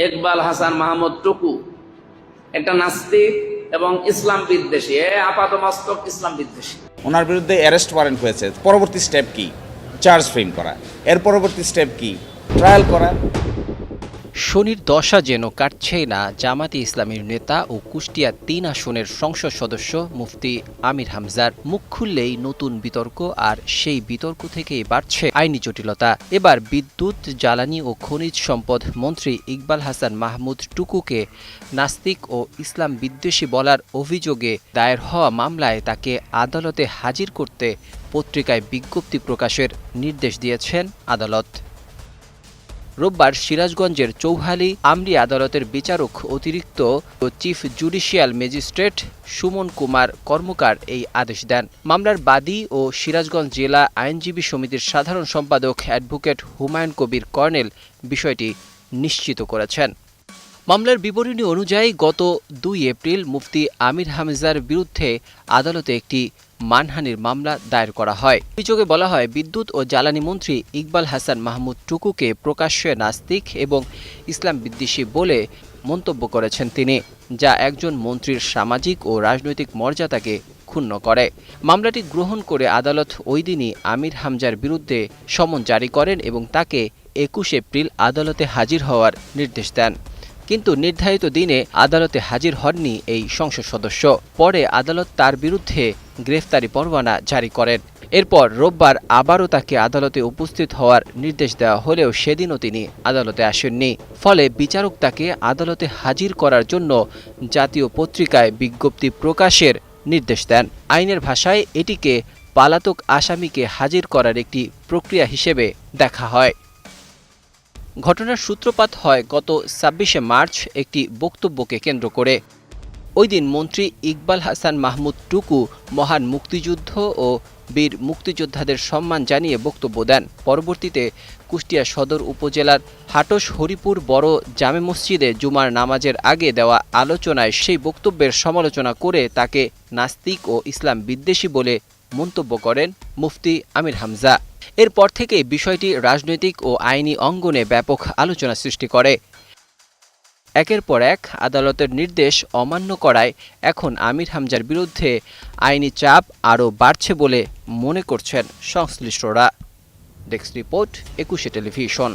ইকবাল হাসান মাহমুদ টুকু একটা নাস্তিক এবং ইসলাম বিদ্বেষী, আপাতমস্তক ইসলাম বিদ্বেষী। ওনার বিরুদ্ধে অ্যারেস্ট ওয়ারেন্ট হয়েছে। পরবর্তী স্টেপ কি? চার্জ ফ্রেম করা। এর পরবর্তী স্টেপ কি? ট্রায়াল করা। শনির দশা যেন কাটছেই না জামাতে ইসলামীর নেতা ও কুষ্টিয়া ৩ আসনের সংসদ সদস্য মুফতি আমির হামজার। মুখ খুললেই নতুন বিতর্ক, আর সেই বিতর্ক থেকেই বাড়ছে আইনি জটিলতা। এবার বিদ্যুৎ, জ্বালানি ও খনিজ সম্পদ মন্ত্রী ইকবাল হাসান মাহমুদ টুকুকে নাস্তিক ও ইসলাম বিদ্বেষী বলার অভিযোগে দায়ের হওয়া মামলায় তাকে আদালতে হাজির করতে পত্রিকায় বিজ্ঞপ্তি প্রকাশের নির্দেশ দিয়েছেন আদালত। রোববার সিরাজগঞ্জের চৌহালি আমলি আদালতের বিচারক অতিরিক্ত chief judicial magistrate Suman Kumar Karmakar এই আদেশ দেন। মামলার বাদী ও সিরাজগঞ্জ জেলা আইনজীবী সমিতির সাধারণ সম্পাদক অ্যাডভোকেট হুমায়ুন কবির কর্নেল বিষয়টি নিশ্চিত করেছেন। মামলার বিবরণী অনুযায়ী গত ২ এপ্রিল মুফতি আমির হামজার বিরুদ্ধে আদালতে একটি মানহানির মামলা দায়ের করা হয়। অভিযোগে বলা হয়, বিদ্যুৎ ও জ্বালানি মন্ত্রী ইকবাল হাসান মাহমুদ টুকুকে প্রকাশ্যে নাস্তিক এবং ইসলাম বিদ্বেষী বলে মন্তব্য করেছেন তিনি, যা একজন মন্ত্রীর সামাজিক ও রাজনৈতিক মর্যাদাকে ক্ষুণ্ণ করে। মামলাটি গ্রহণ করে আদালত ওই দিনই আমির হামজার বিরুদ্ধে সমন জারি করেন এবং তাকে ২১ এপ্রিল আদালতে হাজির হওয়ার নির্দেশ দেন। কিন্তু নির্ধারিত দিনে আদালতে হাজির হননি এই সংসদ সদস্য। পরে আদালত তার বিরুদ্ধে গ্রেফতারি পরোয়ানা জারি করেন। এরপর রোববার আবারও তাকে আদালতে উপস্থিত হওয়ার নির্দেশ দেওয়া হলেও সেদিনও তিনি আদালতে আসেননি। ফলে বিচারক তাকে আদালতে হাজির করার জন্য জাতীয় পত্রিকায় বিজ্ঞপ্তি প্রকাশের নির্দেশ দেন। আইনের ভাষায় এটিকে পলাতক আসামিকে হাজির করার একটি প্রক্রিয়া হিসেবে দেখা হয়। ঘটনার সূত্রপাত হয় গত ২৬শে মার্চ একটি বক্তব্যকে কেন্দ্র করে। ওই দিন মন্ত্রী ইকবাল হাসান মাহমুদ টুকু মহান মুক্তিযুদ্ধ ও বীর মুক্তিযোদ্ধাদের সম্মান জানিয়ে বক্তব্য দেন। পরবর্তীতে কুষ্টিয়া সদর উপজেলার হাটস হরিপুর বড় জামে মসজিদে জুমার নামাজের আগে দেওয়া আলোচনায় সেই বক্তব্যের সমালোচনা করে তাকে নাস্তিক ও ইসলাম বিদ্বেষী বলে মন্তব্য করেন মুফতি আমির হামজা। এরপর থেকেই বিষয়টি রাজনৈতিক ও আইনি অঙ্গনে ব্যাপক আলোচনা সৃষ্টি করে। একের পর এক আদালতের নির্দেশ অমান্য করায় এখন আমির হামজার বিরুদ্ধে আইনি চাপ আরও বাড়ছে বলে মনে করছেন সংশ্লিষ্টরা। Desk report, ২১ television.